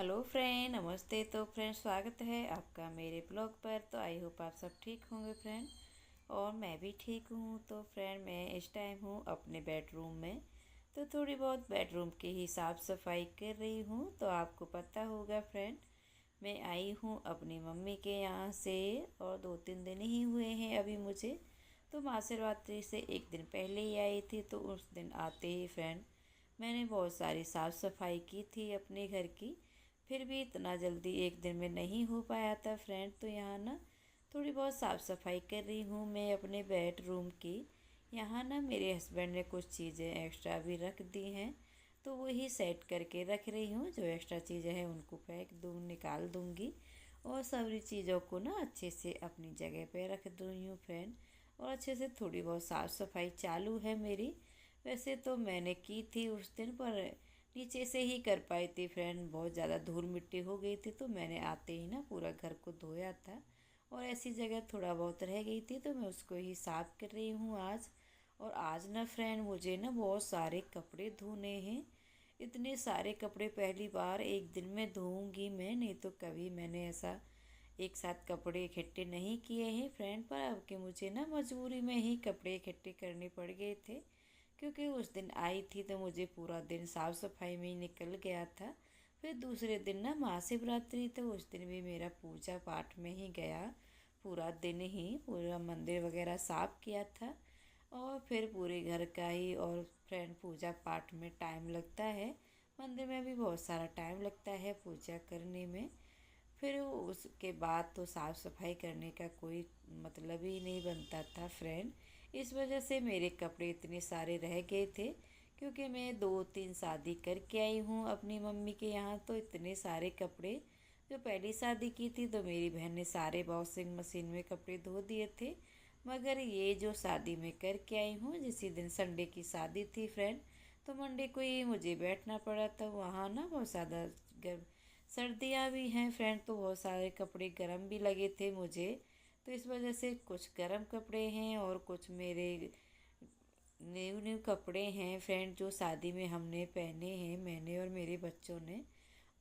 Hello friend, नमस्ते। तो friend, स्वागत है आपका मेरे ब्लॉग पर। तो आई होप आप सब ठीक होंगे फ्रेंड, और मैं भी ठीक हूँ। तो फ्रेंड, मैं इस टाइम हूँ अपने बेडरूम में। तो थोड़ी बहुत बेडरूम की ही साफ़ सफाई कर रही हूँ। तो आपको पता होगा फ्रेंड, मैं आई हूँ अपनी मम्मी के यहाँ से, और 2-3 दिन ही हुए हैं अभी मुझे। तो महाशिवरात्रि से एक दिन पहले ही आई थी। तो उस दिन आते ही फ्रेंड, मैंने बहुत सारी साफ़ सफाई की थी अपने घर की। फिर भी इतना जल्दी एक दिन में नहीं हो पाया था फ्रेंड। तो यहाँ ना थोड़ी बहुत साफ़ सफाई कर रही हूँ मैं अपने बेडरूम की। यहाँ ना मेरे हस्बैंड ने कुछ चीज़ें एक्स्ट्रा भी रख दी हैं, तो वही सेट करके रख रही हूँ। जो एक्स्ट्रा चीज़ें हैं उनको पैक निकाल दूँगी, और सारी चीज़ों को ना अच्छे से अपनी जगह पे रख दूँगी हूँ फ्रेंड। और अच्छे से थोड़ी बहुत साफ़ सफाई चालू है मेरी। वैसे तो मैंने की थी उस दिन, पर नीचे से ही कर पाई थी फ्रेंड। बहुत ज़्यादा धूल मिट्टी हो गई थी, तो मैंने आते ही ना पूरा घर को धोया था। और ऐसी जगह थोड़ा बहुत रह गई थी, तो मैं उसको ही साफ़ कर रही हूँ आज। और आज ना फ्रेंड, मुझे ना बहुत सारे कपड़े धोने हैं। इतने सारे कपड़े पहली बार एक दिन में धोऊंगी मैं, नहीं तो कभी मैंने ऐसा एक साथ कपड़े इकट्ठे नहीं किए हैं फ्रेंड। पर अब के मुझे ना मजबूरी में ही कपड़े इकट्ठे करने पड़ गए थे, क्योंकि उस दिन आई थी तो मुझे पूरा दिन साफ़ सफाई में ही निकल गया था। फिर दूसरे दिन ना महाशिवरात्रि, तो उस दिन भी मेरा पूजा पाठ में ही गया। पूरा दिन ही पूरा मंदिर वगैरह साफ़ किया था, और फिर पूरे घर का ही। और फ्रेंड, पूजा पाठ में टाइम लगता है, मंदिर में भी बहुत सारा टाइम लगता है पूजा करने में। फिर उसके बाद तो साफ़ सफाई करने का कोई मतलब ही नहीं बनता था फ्रेंड। इस वजह से मेरे कपड़े इतने सारे रह गए थे, क्योंकि मैं 2-3 शादी करके आई हूँ अपनी मम्मी के यहाँ। तो इतने सारे कपड़े, जो पहली शादी की थी तो मेरी बहन ने सारे वॉशिंग मशीन में कपड़े धो दिए थे। मगर ये जो शादी में करके आई हूँ, जिसी दिन संडे की शादी थी फ्रेंड, तो मंडे को ही मुझे बैठना पड़ा था वहाँ ना। बहुत ज़्यादा सर्दियाँ भी हैं फ्रेंड, तो बहुत सारे कपड़े गर्म भी लगे थे मुझे। तो इस वजह से कुछ गर्म कपड़े हैं, और कुछ मेरे न्यू न्यू कपड़े हैं फ्रेंड, जो शादी में हमने पहने हैं, मैंने और मेरे बच्चों ने।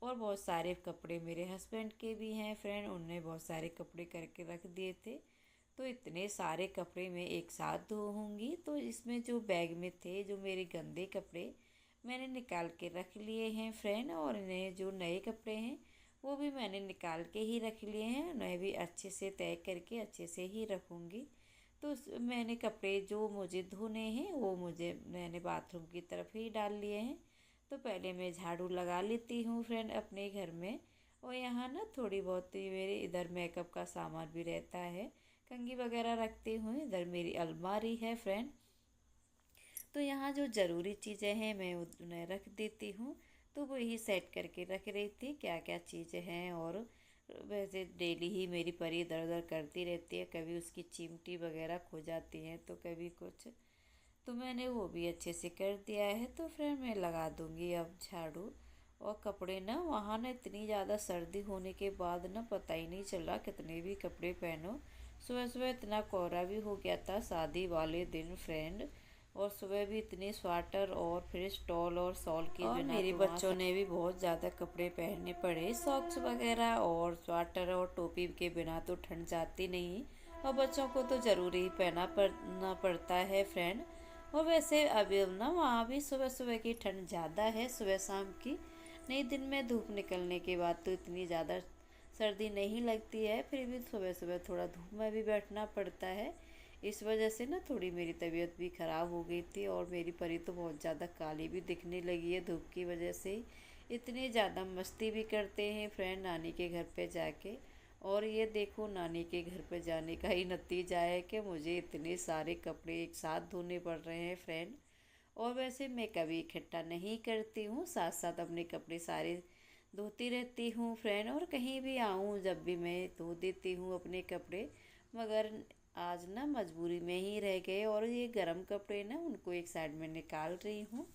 और बहुत सारे कपड़े मेरे हस्बैंड के भी हैं फ्रेंड, उनने बहुत सारे कपड़े करके रख दिए थे। तो इतने सारे कपड़े मैं एक साथ धोऊंगी। तो इसमें जो बैग में थे जो मेरे गंदे कपड़े, मैंने निकाल के रख लिए हैं फ्रेंड। और इन्हें जो नए कपड़े हैं वो भी मैंने निकाल के ही रख लिए हैं। उन्हें भी अच्छे से तय करके अच्छे से ही रखूँगी। तो मैंने कपड़े जो मुझे धोने हैं वो मैंने बाथरूम की तरफ ही डाल लिए हैं। तो पहले मैं झाड़ू लगा लेती हूँ फ्रेंड अपने घर में। और यहाँ ना थोड़ी बहुत ही मेरे इधर मेकअप का सामान भी रहता है, कंघी वगैरह रखती हूँ। इधर मेरी अलमारी है फ्रेंड, तो यहाँ जो ज़रूरी चीज़ें हैं मैं उन्हें रख देती हूँ। तो वही सेट करके रख रही थी क्या क्या चीज़ें हैं। और वैसे डेली ही मेरी परी इधर उधर करती रहती है, कभी उसकी चिमटी वगैरह खो जाती हैं तो कभी कुछ। तो मैंने वो भी अच्छे से कर दिया है। तो फिर मैं लगा दूँगी अब झाड़ू। और कपड़े ना वहाँ ना इतनी ज़्यादा सर्दी होने के बाद ना पता ही नहीं चला कितने भी कपड़े पहनो। सुबह सुबह इतना कोहरा भी हो गया था शादी वाले दिन फ्रेंड, और सुबह भी इतने स्वेटर और फिर स्टॉल और शॉल के और बिना मेरे बच्चों ने भी बहुत ज़्यादा कपड़े पहनने पड़े, सॉक्स वगैरह और स्वेटर और टोपी के बिना तो ठंड जाती नहीं। और बच्चों को तो ज़रूरी ही पहनना पड़ता है फ्रेंड। और वैसे अभी ना वहाँ भी सुबह सुबह की ठंड ज़्यादा है, सुबह शाम की। नहीं, दिन में धूप निकलने के बाद तो इतनी ज़्यादा सर्दी नहीं लगती है, फिर भी सुबह सुबह थोड़ा धूप में भी बैठना पड़ता है। इस वजह से ना थोड़ी मेरी तबीयत भी ख़राब हो गई थी, और मेरी परी तो बहुत ज़्यादा काली भी दिखने लगी है धूप की वजह से। इतनी ज़्यादा मस्ती भी करते हैं फ्रेंड नानी के घर पे जाके। और ये देखो, नानी के घर पे जाने का ही नतीजा है कि मुझे इतने सारे कपड़े एक साथ धोने पड़ रहे हैं फ्रेंड। और वैसे मैं कभी इकट्ठा नहीं करती हूँ, साथ साथ अपने कपड़े सारे धोती रहती हूँ फ्रेंड। और कहीं भी आऊँ जब भी मैं धो देती हूँ अपने कपड़े। मगर आज ना मजबूरी में ही रह गए, और ये गर्म कपड़े ना उनको एक साइड में निकाल रही हूँ,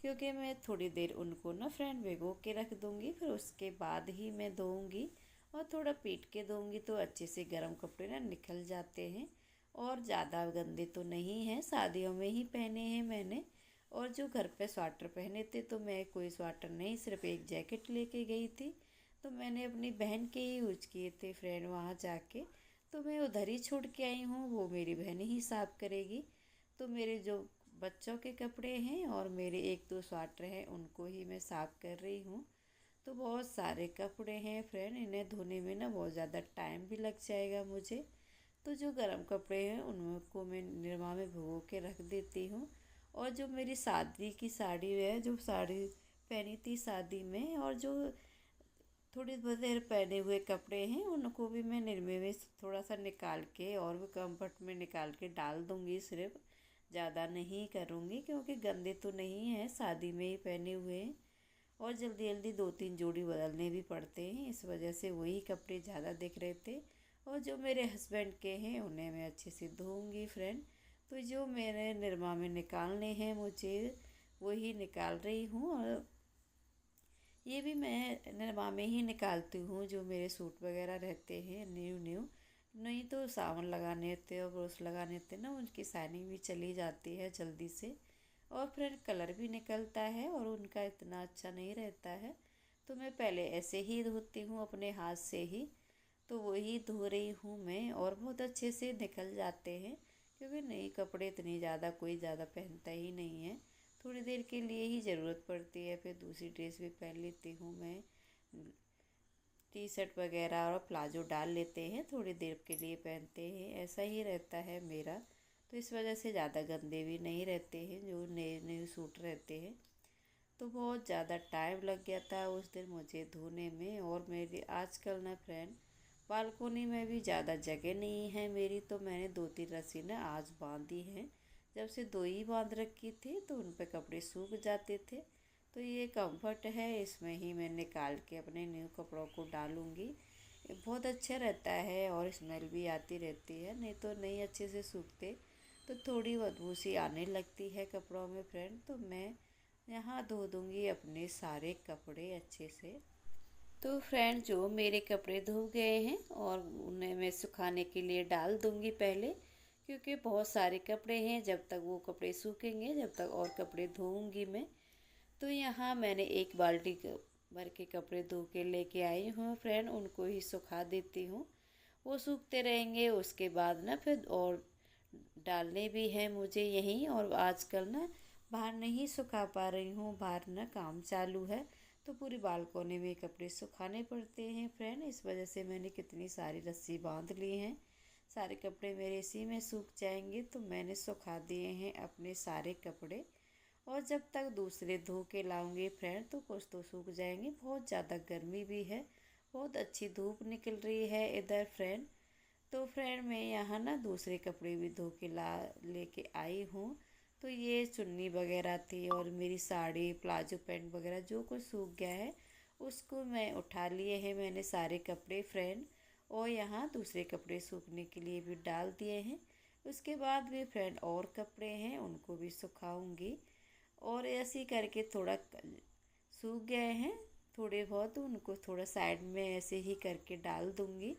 क्योंकि मैं थोड़ी देर उनको ना फ्रेंड भिगो के रख दूँगी, फिर उसके बाद ही मैं धोऊँगी। और थोड़ा पीट के धोऊँगी तो अच्छे से गर्म कपड़े ना निकल जाते हैं, और ज़्यादा गंदे तो नहीं हैं, शादियों में ही पहने हैं मैंने। और जो घर पे स्वेटर पहने थे तो मैं कोई स्वेटर नहीं, सिर्फ एक जैकेट लेके गई थी। तो मैंने अपनी बहन के ही यूज किए थे फ्रेंड वहाँ जाके। तो मैं उधर ही छोड़ के आई हूँ, वो मेरी बहन ही साफ़ करेगी। तो मेरे जो बच्चों के कपड़े हैं और मेरे एक दो स्वेटर हैं उनको ही मैं साफ़ कर रही हूँ। तो बहुत सारे कपड़े हैं फ्रेंड, इन्हें धोने में ना बहुत ज़्यादा टाइम भी लग जाएगा मुझे। तो जो गर्म कपड़े हैं उनको मैं निरमा में भिगो के रख देती हूँ। और जो मेरी शादी की साड़ी है, जो साड़ी पहनी थी शादी में, और जो थोड़ी बहुत देर पहने हुए कपड़े हैं उनको भी मैं निरमे में थोड़ा सा निकाल के और भी कम्फर्ट में निकाल के डाल दूँगी। सिर्फ ज़्यादा नहीं करूँगी क्योंकि गंदे तो नहीं हैं, शादी में ही पहने हुए हैं और जल्दी जल्दी दो तीन जोड़ी बदलने भी पड़ते हैं, इस वजह से वही कपड़े ज़्यादा दिख रहे थे। और जो मेरे हस्बैंड के हैं उन्हें मैं अच्छे से धोऊंगी फ्रेंड। तो जो मेरे निरमा में निकालने हैं मुझे वही निकाल रही हूँ। और ये भी मैं निरमा में ही निकालती हूँ, जो मेरे सूट वगैरह रहते हैं न्यू न्यू, नहीं तो सावन लगाने होते और ब्रश लगाने होते ना, उनकी शाइनिंग भी चली जाती है जल्दी से। और फिर कलर भी निकलता है और उनका इतना अच्छा नहीं रहता है। तो मैं पहले ऐसे ही धोती हूँ अपने हाथ से ही। तो वही धो रही हूँ मैं और बहुत अच्छे से निकल जाते हैं, क्योंकि नए कपड़े इतनी ज़्यादा कोई ज़्यादा पहनता ही नहीं है। थोड़ी देर के लिए ही ज़रूरत पड़ती है, फिर दूसरी ड्रेस भी पहन लेती हूँ मैं। टी शर्ट वगैरह और प्लाजो डाल लेते हैं, थोड़ी देर के लिए पहनते हैं, ऐसा ही रहता है मेरा। तो इस वजह से ज़्यादा गंदे भी नहीं रहते हैं जो नए नए सूट रहते हैं। तो बहुत ज़्यादा टाइम लग गया था उस दिन मुझे धोने में। और मेरी आजकल ना फ्रेंड बालकोनी में भी ज़्यादा जगह नहीं है मेरी, तो मैंने दो तीन रस्सी ना आज बांधी हैं। जब से दो ही बांध रखी थी तो उन पे कपड़े सूख जाते थे। तो ये कंफर्ट है, इसमें ही मैं निकाल के अपने न्यू कपड़ों को डालूँगी। ये बहुत अच्छा रहता है और स्मेल भी आती रहती है, नहीं तो नहीं अच्छे से सूखते तो थोड़ी बदबू सी आने लगती है कपड़ों में फ्रेंड। तो मैं यहाँ धो दूँगी अपने सारे कपड़े अच्छे से। तो फ्रेंड जो मेरे कपड़े धो गए हैं और उन्हें मैं सुखाने के लिए डाल दूँगी पहले, क्योंकि बहुत सारे कपड़े हैं, जब तक वो कपड़े सूखेंगे जब तक और कपड़े धोऊँगी मैं। तो यहाँ मैंने एक बाल्टी भर के कपड़े धो के लेके आई हूँ फ्रेंड, उनको ही सुखा देती हूँ। वो सूखते रहेंगे, उसके बाद ना फिर और डालने भी हैं मुझे यहीं। और आजकल ना बाहर नहीं सुखा पा रही हूँ, बाहर ना काम चालू है, तो पूरी बालकोनी में कपड़े सुखाने पड़ते हैं फ्रेंड। इस वजह से मैंने कितनी सारी रस्सी बांध ली हैं, सारे कपड़े मेरे इसी में सूख जाएंगे। तो मैंने सुखा दिए हैं अपने सारे कपड़े, और जब तक दूसरे धो के लाऊंगी फ्रेंड तो कुछ तो सूख जाएंगे। बहुत ज़्यादा गर्मी भी है, बहुत अच्छी धूप निकल रही है इधर फ्रेंड। तो फ्रेंड मैं यहाँ ना दूसरे कपड़े भी धो के ला लेके आई हूँ। तो ये चुन्नी वगैरह थी और मेरी साड़ी प्लाजो पैंट वगैरह जो कुछ सूख गया है उसको मैं उठा लिए हैं मैंने सारे कपड़े फ्रेंड। और यहाँ दूसरे कपड़े सूखने के लिए भी डाल दिए हैं। उसके बाद भी फ्रेंड और कपड़े हैं उनको भी सुखाऊंगी। और ऐसे ही करके थोड़ा सूख गए हैं थोड़े बहुत, उनको थोड़ा साइड में ऐसे ही करके डाल दूंगी,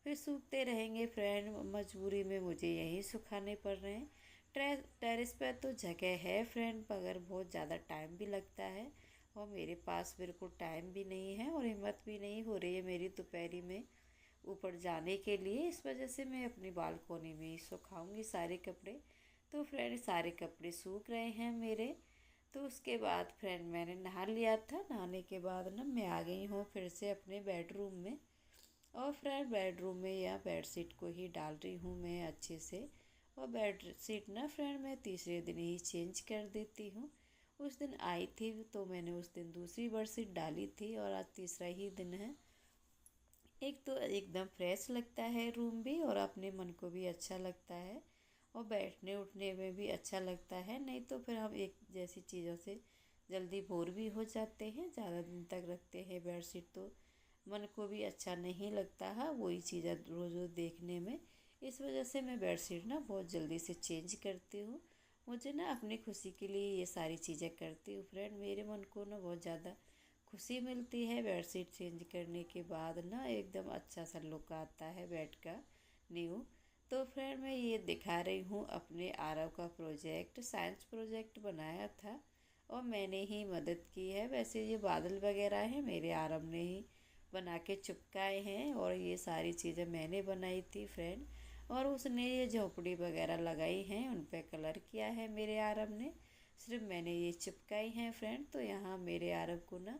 फिर सूखते रहेंगे फ्रेंड। मजबूरी में मुझे यहीं सुखाने पड़ रहे हैं। टेरेस पर तो जगह है फ्रेंड, मगर बहुत ज़्यादा टाइम भी लगता है और मेरे पास बिल्कुल टाइम भी नहीं है और हिम्मत भी नहीं हो रही है मेरी दोपहरी में ऊपर जाने के लिए। इस वजह से मैं अपनी बालकोनी में ही सुखाऊंगी सारे कपड़े। तो फ्रेंड सारे कपड़े सूख रहे हैं मेरे। तो उसके बाद फ्रेंड मैंने नहा लिया था, नहाने के बाद ना मैं आ गई हूँ फिर से अपने बेडरूम में। और फ्रेंड बेडरूम में या बेडशीट को ही डाल रही हूँ मैं अच्छे से। और बेडशीट ना फ्रेंड मैं तीसरे दिन ही चेंज कर देती हूँ। उस दिन आई थी तो मैंने उस दिन दूसरी बेडशीट डाली थी और आज तीसरा ही दिन है। एक तो एकदम फ्रेश लगता है रूम भी और अपने मन को भी अच्छा लगता है और बैठने उठने में भी अच्छा लगता है। नहीं तो फिर हम एक जैसी चीज़ों से जल्दी बोर भी हो जाते हैं, ज़्यादा दिन तक रखते हैं बेडशीट तो मन को भी अच्छा नहीं लगता है वही चीज़ें रोज़ रोज़ देखने में। इस वजह से मैं बेडशीट ना बहुत जल्दी से चेंज करती हूँ। मुझे ना अपनी खुशी के लिए ये सारी चीज़ें करती हूँ फ्रेंड, मेरे मन को ना बहुत ज़्यादा खुशी मिलती है बेडशीट चेंज करने के बाद ना, एकदम अच्छा सा लुक आता है बेड का न्यू। तो फ्रेंड मैं ये दिखा रही हूँ अपने आरव का प्रोजेक्ट, साइंस प्रोजेक्ट बनाया था और मैंने ही मदद की है। वैसे ये बादल वगैरह हैं मेरे आरव ने ही बना के चिपकाए हैं और ये सारी चीज़ें मैंने बनाई थी फ्रेंड। और उसने ये झोपड़ी वगैरह लगाई हैं, उन पे कलर किया है मेरे आरव ने, सिर्फ मैंने ये चिपकाई हैं फ्रेंड। तो यहाँ मेरे आरव को ना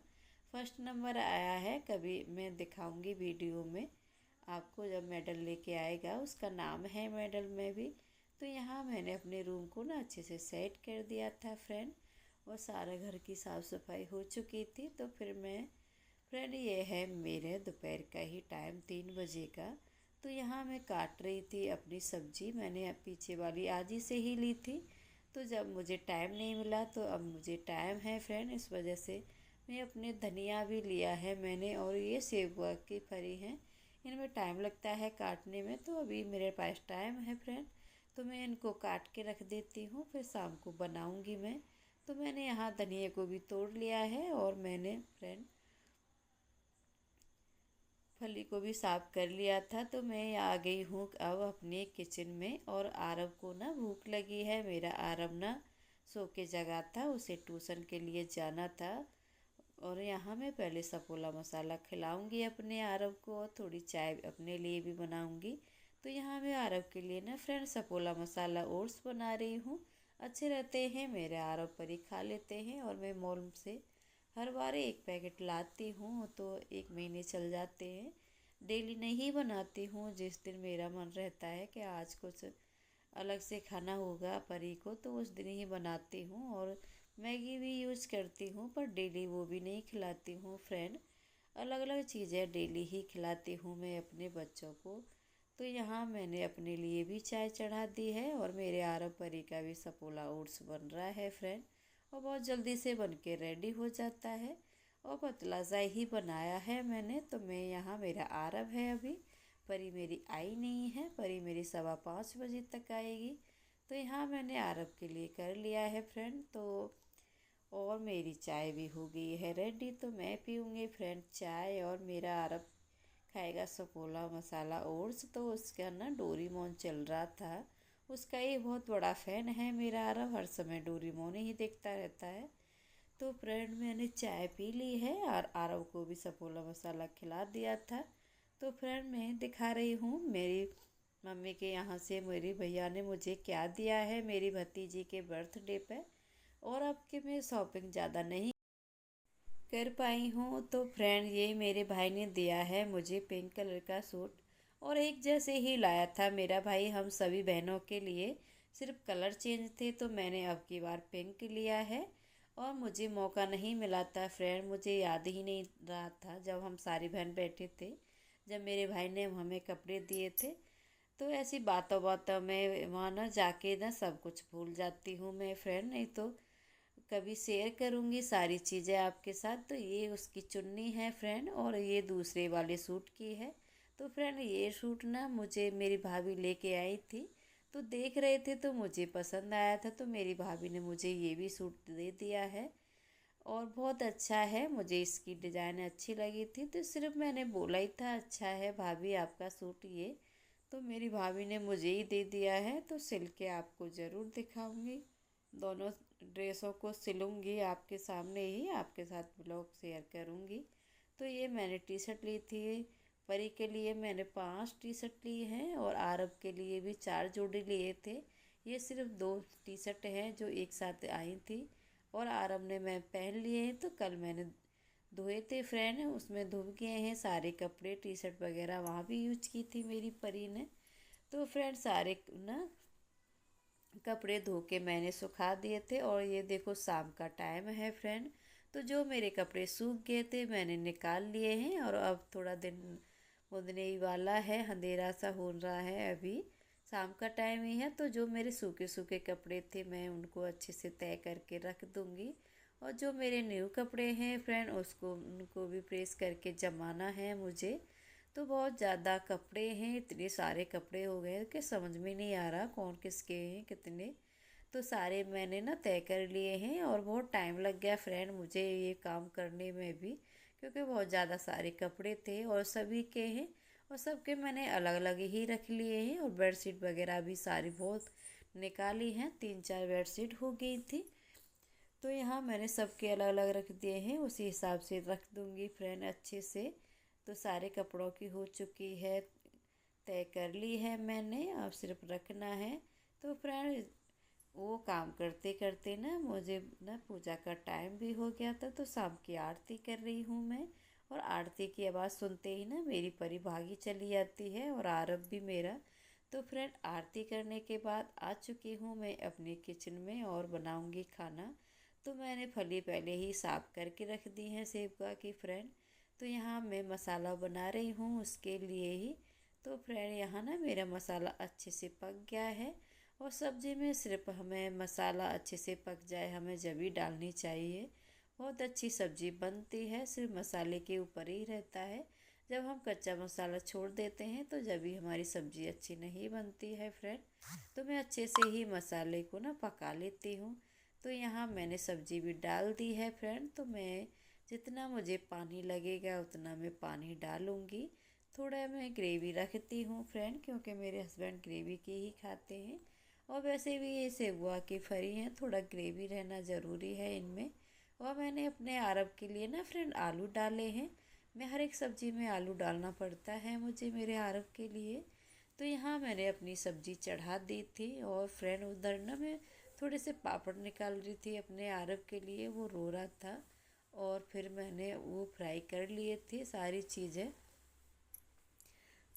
फर्स्ट नंबर आया है। कभी मैं दिखाऊंगी वीडियो में आपको, जब मेडल लेके आएगा उसका नाम है मेडल में भी। तो यहाँ मैंने अपने रूम को ना अच्छे से सेट कर दिया था फ्रेंड, और सारा घर की साफ़ सफाई हो चुकी थी। तो फिर मैं फ्रेंड, ये है मेरे दोपहर का ही टाइम, 3 बजे का। तो यहाँ मैं काट रही थी अपनी सब्जी, मैंने पीछे वाली आज ही से ही ली थी। तो जब मुझे टाइम नहीं मिला तो अब मुझे टाइम है फ्रेंड, इस वजह से मैं अपने धनिया भी लिया है मैंने, और ये सेब की फली हैं, इनमें टाइम लगता है काटने में। तो अभी मेरे पास टाइम है फ्रेंड, तो मैं इनको काट के रख देती हूँ, फिर शाम को बनाऊँगी मैं। तो मैंने यहाँ धनिया को भी तोड़ लिया है और मैंने फ्रेंड फली को भी साफ कर लिया था। तो मैं आ गई हूँ अब अपने किचन में, और आरव को ना भूख लगी है। मेरा आरव ना सो के जगा था, उसे ट्यूशन के लिए जाना था। और यहाँ मैं पहले सफोला मसाला खिलाऊंगी अपने आरव को, और थोड़ी चाय अपने लिए भी बनाऊंगी। तो यहाँ मैं आरव के लिए ना फ्रेंड सफोला मसाला ओट्स बना रही हूँ। अच्छे रहते हैं, मेरे आरव परी खा लेते हैं, और मैं मॉल से हर बार एक पैकेट लाती हूँ तो 1 महीने चल जाते हैं। डेली नहीं बनाती हूँ, जिस दिन मेरा मन रहता है कि आज कुछ अलग से खाना होगा परी को, तो उस दिन ही बनाती हूँ। और मैगी भी यूज़ करती हूँ, पर डेली वो भी नहीं खिलाती हूँ फ्रेंड। अलग अलग चीज़ें डेली ही खिलाती हूँ मैं अपने बच्चों को। तो यहाँ मैंने अपने लिए भी चाय चढ़ा दी है, और मेरे आरव परी का भी सपोला ओट्स बन रहा है फ्रेंड, और बहुत जल्दी से बन के रेडी हो जाता है। और पतला सा ही बनाया है मैंने। तो मैं यहाँ, मेरा आरव है अभी, परी मेरी आई नहीं है, परी मेरी 5:15 बजे तक आएगी। तो यहाँ मैंने आरव के लिए कर लिया है फ्रेंड। तो और मेरी चाय भी हो गई है रेडी, तो मैं पीऊँगी फ्रेंड चाय, और मेरा आरव खाएगा सफोला मसाला ओट्स। तो उसका ना डोरीमोन चल रहा था, उसका ये बहुत बड़ा फ़ैन है मेरा आरव, हर समय डोरीमोन ही देखता रहता है। तो फ्रेंड मैंने चाय पी ली है, और आरव को भी सफोला मसाला खिला दिया था। तो फ्रेंड मैं दिखा रही हूँ मेरी मम्मी के यहाँ से मेरी भैया ने मुझे क्या दिया है मेरी भतीजी के बर्थडे पे। और अब कि मैं शॉपिंग ज़्यादा नहीं कर पाई हूँ, तो फ्रेंड ये मेरे भाई ने दिया है मुझे पिंक कलर का सूट, और एक जैसे ही लाया था मेरा भाई हम सभी बहनों के लिए। सिर्फ कलर चेंज थे, तो मैंने अब की बार पिंक लिया है। और मुझे मौका नहीं मिला था फ्रेंड, मुझे याद ही नहीं रहा था जब हम सारी बहन बैठे थे, जब मेरे भाई ने हमें कपड़े दिए थे। तो ऐसी बातों बातों में वहाँ ना जाके ना सब कुछ भूल जाती हूँ मैं फ्रेंड, नहीं तो कभी शेयर करूँगी सारी चीज़ें आपके साथ। तो ये उसकी चुन्नी है फ्रेंड, और ये दूसरे वाले सूट की है। तो फ्रेंड ये सूट ना मुझे मेरी भाभी लेके आई थी, तो देख रहे थे तो मुझे पसंद आया था, तो मेरी भाभी ने मुझे ये भी सूट दे दिया है, और बहुत अच्छा है, मुझे इसकी डिज़ाइन अच्छी लगी थी। तो सिर्फ मैंने बोला ही था अच्छा है भाभी आपका सूट ये, तो मेरी भाभी ने मुझे ही दे दिया है। तो सिल के आपको ज़रूर दिखाऊंगी, दोनों ड्रेसों को सिलूंगी आपके सामने ही, आपके साथ ब्लॉग शेयर करूंगी। तो ये मैंने टी शर्ट ली थी, परी के लिए मैंने 5 टी शर्ट ली हैं, और आरब के लिए भी 4 जोड़ी लिए थे। ये सिर्फ 2 टी शर्ट हैं जो एक साथ आई थी, और आरब ने मैं पहन लिए हैं। तो कल मैंने धोए थे फ्रेंड, उसमें धुल गए हैं सारे कपड़े, टी शर्ट वगैरह वहाँ भी यूज की थी मेरी परी ने। तो फ्रेंड सारे ना कपड़े धो के मैंने सुखा दिए थे, और ये देखो शाम का टाइम है फ्रेंड। तो जो मेरे कपड़े सूख गए थे मैंने निकाल लिए हैं, और अब थोड़ा दिन मुदने ही वाला है, अंधेरा सा हो रहा है, अभी शाम का टाइम ही है। तो जो मेरे सूखे सूखे कपड़े थे मैं उनको अच्छे से तय करके रख दूँगी, और जो मेरे न्यू कपड़े हैं फ्रेंड उसको उनको भी प्रेस करके जमाना है मुझे। तो बहुत ज़्यादा कपड़े हैं, इतने सारे कपड़े हो गए कि समझ में नहीं आ रहा कौन किसके हैं कितने। तो सारे मैंने ना तय कर लिए हैं, और बहुत टाइम लग गया फ्रेंड मुझे ये काम करने में भी, क्योंकि बहुत ज़्यादा सारे कपड़े थे और सभी के हैं। और सबके मैंने अलग अलग ही रख लिए हैं। और बेडशीट वगैरह भी सारी बहुत निकाली हैं, 3-4 बेडशीट हो गई थी। तो यहाँ मैंने सबके अलग अलग रख दिए हैं, उसी हिसाब से रख दूँगी फ्रेंड अच्छे से। तो सारे कपड़ों की हो चुकी है, तय कर ली है मैंने, अब सिर्फ रखना है। तो फ्रेंड वो काम करते करते ना मुझे ना पूजा का टाइम भी हो गया था, तो शाम की आरती कर रही हूँ मैं। और आरती की आवाज़ सुनते ही ना मेरी परी भागी चली जाती है और आरव भी मेरा। तो फ्रेंड आरती करने के बाद आ चुकी हूँ मैं अपनी किचन में और बनाऊँगी खाना। तो मैंने फली पहले ही साफ करके रख दी है सेवका की फ्रेंड। तो यहाँ मैं मसाला बना रही हूँ उसके लिए ही। तो फ्रेंड यहाँ ना मेरा मसाला अच्छे से पक गया है। और सब्ज़ी में सिर्फ हमें मसाला अच्छे से पक जाए, हमें जब भी डालनी चाहिए। बहुत अच्छी सब्ज़ी बनती है, सिर्फ मसाले के ऊपर ही रहता है। जब हम कच्चा मसाला छोड़ देते हैं तो जब भी हमारी सब्ज़ी अच्छी नहीं बनती है फ्रेंड। तो मैं अच्छे से ही मसाले को ना पका लेती हूँ। तो यहाँ मैंने सब्ज़ी भी डाल दी है फ्रेंड। तो मैं जितना मुझे पानी लगेगा उतना मैं पानी डालूँगी। थोड़ा मैं ग्रेवी रखती हूँ फ्रेंड, क्योंकि मेरे हस्बैंड ग्रेवी की ही खाते हैं। और वैसे भी ये सेवुआ की फरी हैं, थोड़ा ग्रेवी रहना ज़रूरी है इनमें। और मैंने अपने अरब के लिए ना फ्रेंड आलू डाले हैं। मैं हर एक सब्ज़ी में आलू डालना पड़ता है मुझे मेरे अरब के लिए। तो यहाँ मैंने अपनी सब्ज़ी चढ़ा दी थी। और फ्रेंड उधर ना मैं थोड़े से पापड़ निकाल रही थी अपने अरब के लिए, वो रो रहा था। और फिर मैंने वो फ्राई कर लिए थे सारी चीज़ें।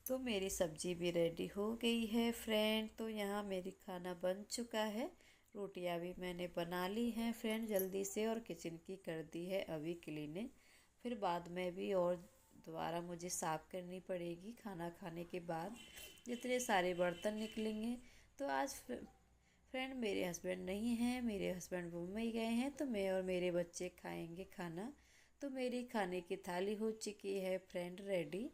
तो मेरी सब्ज़ी भी रेडी हो गई है फ्रेंड। तो यहाँ मेरी खाना बन चुका है। रोटियाँ भी मैंने बना ली हैं फ्रेंड जल्दी से, और किचन की कर दी है अभी क्लीनिंग। फिर बाद में भी और दोबारा मुझे साफ़ करनी पड़ेगी खाना खाने के बाद, जितने सारे बर्तन निकलेंगे। तो आज फ्रेंड मेरे हस्बैंड नहीं हैं, मेरे हस्बैंड मुंबई गए हैं, तो मैं और मेरे बच्चे खाएंगे खाना। तो मेरी खाने की थाली हो चुकी है फ्रेंड रेडी।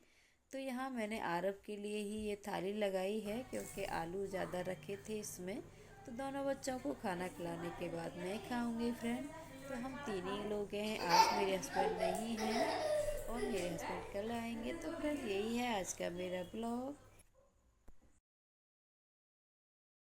तो यहाँ मैंने अरब के लिए ही ये थाली लगाई है, क्योंकि आलू ज़्यादा रखे थे इसमें। तो दोनों बच्चों को खाना खिलाने के बाद मैं खाऊंगी फ्रेंड। तो हम 3 ही लोग हैं, आज मेरे हस्बैंड नहीं हैं और मेरे हस्बैंड कल आएंगे। तो फ्रेंड यही है आज का मेरा ब्लॉग।